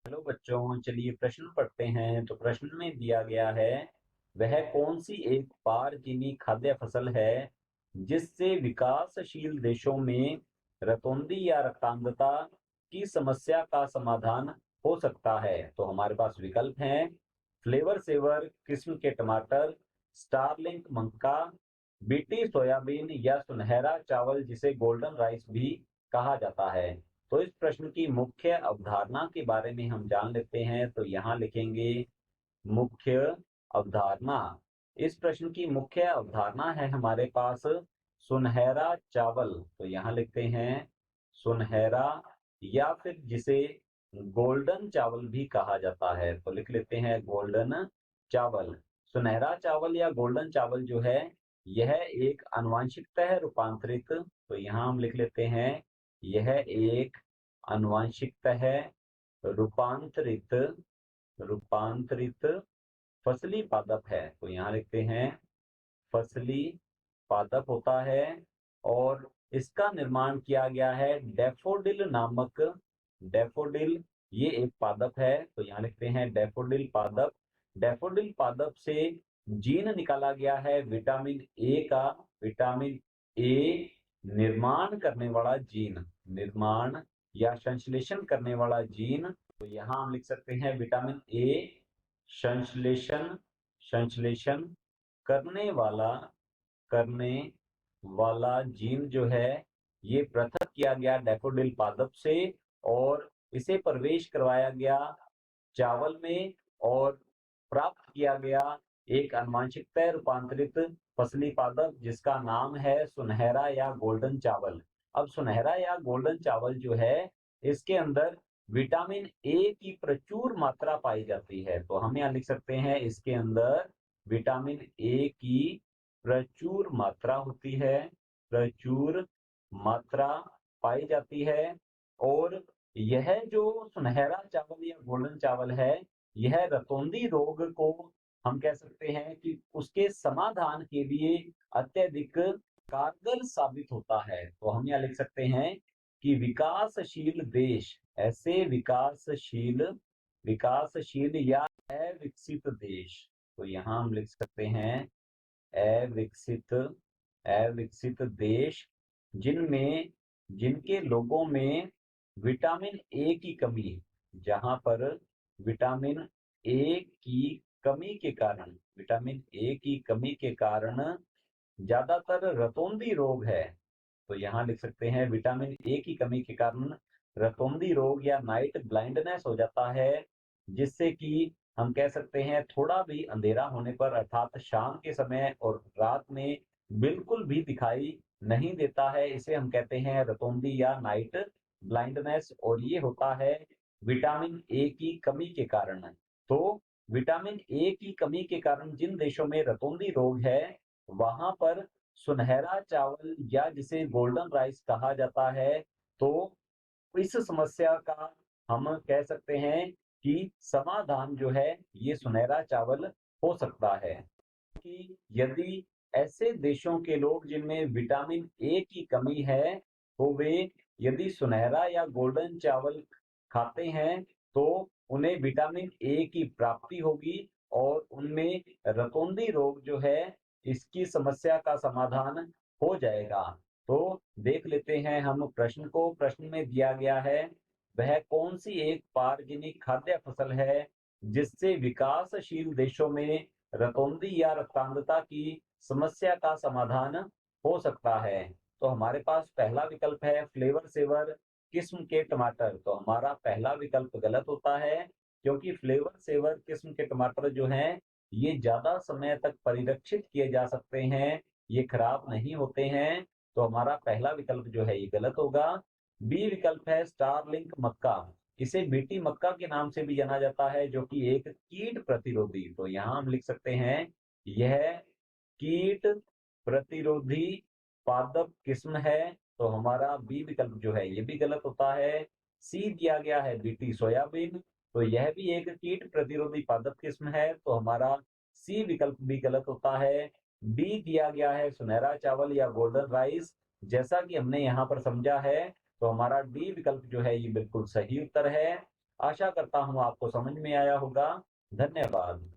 Hello बच्चों, चलिए प्रश्न पढ़ते हैं। तो प्रश्न में दिया गया है, वह कौन सी एक पारजीवी खाद्य फसल है जिससे विकासशील देशों में रतौंधी या रक्तांधता की समस्या का समाधान हो सकता है। तो हमारे पास विकल्प हैं, फ्लेवर सेवर किस्म के टमाटर, स्टारलिंक मक्का, बीटी सोयाबीन या सुनहरा चावल जिसे गोल्डन राइस भी कहा जाता है। तो इस प्रश्न की मुख्य अवधारणा के बारे में हम जान लेते हैं। तो यहाँ लिखेंगे मुख्य अवधारणा। इस प्रश्न की मुख्य अवधारणा है हमारे पास सुनहरा चावल। तो यहाँ लिखते हैं सुनहरा, या फिर जिसे गोल्डन चावल भी कहा जाता है। तो लिख लेते हैं गोल्डन चावल। सुनहरा चावल या गोल्डन चावल जो है, यह एक आनुवंशिकतः रूपांतरित, तो यहाँ हम लिख लेते हैं यह एक आनुवंशिकतः रूपांतरित रूपांतरित फसली पादप है। तो यहाँ लिखते हैं फसली पादप होता है, और इसका निर्माण किया गया है डैफोडिल नामक, डैफोडिल ये एक पादप है। तो यहाँ लिखते हैं डैफोडिल पादप। डैफोडिल पादप से जीन निकाला गया है विटामिन ए का, विटामिन ए निर्माण करने वाला जीन, निर्माण या संश्लेषण करने वाला जीन। तो यहाँ हम लिख सकते हैं विटामिन ए संश्लेषण, संश्लेषण करने वाला, करने वाला जीन जो है, ये पृथक किया गया डैफोडिल पादप से, और इसे प्रवेश करवाया गया चावल में, और प्राप्त किया गया एक आनुवंशिकतः रूपांतरित फसली पादप जिसका नाम है सुनहरा या गोल्डन चावल। अब सुनहरा या गोल्डन चावल जो है, इसके अंदर विटामिन ए की प्रचुर मात्रा पाई जाती है। तो हम यहाँ लिख सकते हैं इसके अंदर विटामिन ए की प्रचुर मात्रा होती है, प्रचुर मात्रा पाई जाती है। और यह जो सुनहरा चावल या गोल्डन चावल है, यह रतौंधी रोग को हम कह सकते हैं कि उसके समाधान के लिए अत्यधिक कारगर साबित होता है। तो हम यहाँ लिख सकते हैं कि विकासशील देश, ऐसे विकासशील, विकासशील या अविकसित देश, तो यहाँ हम लिख सकते हैं अविकसित, अविकसित देश जिनमें, जिनके लोगों में विटामिन ए की कमी, जहां पर विटामिन ए की कमी के कारण, विटामिन ए की कमी के कारण ज्यादातर रतौंधी रोग है। तो यहाँ लिख सकते हैं विटामिन ए की कमी के कारण रतौंधी रोग या नाइट ब्लाइंडनेस हो जाता है, जिससे कि हम कह सकते हैं थोड़ा भी अंधेरा होने पर, अर्थात शाम के समय और रात में बिल्कुल भी दिखाई नहीं देता है, इसे हम कहते हैं रतौंधी या नाइट ब्लाइंडनेस। और ये होता है विटामिन ए की कमी के कारण। तो विटामिन ए की कमी के कारण जिन देशों में रतौंधी रोग है, वहां पर सुनहरा चावल या जिसे गोल्डन राइस कहा जाता है। तो इस समस्या का हम कह सकते हैं कि समाधान जो है, ये सुनहरा चावल हो सकता है। कि यदि ऐसे देशों के लोग जिनमें विटामिन ए की कमी है, तो वे यदि सुनहरा या गोल्डन चावल खाते हैं, तो उन्हें विटामिन ए की प्राप्ति होगी, और उनमें रतौंधी रोग जो है, इसकी समस्या का समाधान हो जाएगा। तो देख लेते हैं हम प्रश्न को। प्रश्न में दिया गया है, वह कौन सी एक पारजीनिक खाद्य फसल है जिससे विकासशील देशों में रतौंधी या रक्तांधता की समस्या का समाधान हो सकता है। तो हमारे पास पहला विकल्प है फ्लेवर सेवर किस्म के टमाटर। तो हमारा पहला विकल्प गलत होता है, क्योंकि फ्लेवर सेवर किस्म के टमाटर जो हैं, ये ज्यादा समय तक परिरक्षित किए जा सकते हैं, ये खराब नहीं होते हैं। तो हमारा पहला विकल्प जो है ये गलत होगा। बी विकल्प है स्टारलिंक मक्का। इसे बीटी मक्का के नाम से भी जाना जाता है, जो कि एक कीट प्रतिरोधी, तो यहाँ हम लिख सकते हैं यह कीट प्रतिरोधी पादप किस्म है। तो हमारा बी विकल्प जो है ये भी गलत होता है। सी दिया गया है बीटी सोयाबीन, तो यह भी एक कीट प्रतिरोधी पादप किस्म है। तो हमारा सी विकल्प भी गलत होता है। डी दिया गया है सुनहरा चावल या गोल्डन राइस, जैसा कि हमने यहाँ पर समझा है। तो हमारा डी विकल्प जो है ये बिल्कुल सही उत्तर है। आशा करता हूँ आपको समझ में आया होगा। धन्यवाद।